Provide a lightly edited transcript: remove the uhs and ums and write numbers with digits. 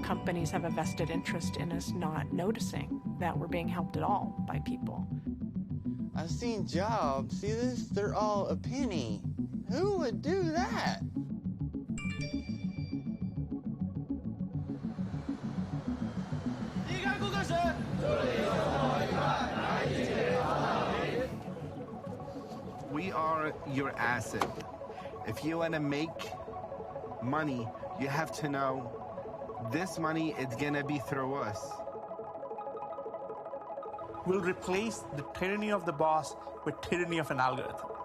companies have a vested interest in us not noticing that we're being helped at all by people. I've seen jobs, see this? They're all a penny. Who would do that? We are your asset. If you want to make money, you have to know this money is gonna be through us. We'll replace the tyranny of the boss with tyranny of an algorithm.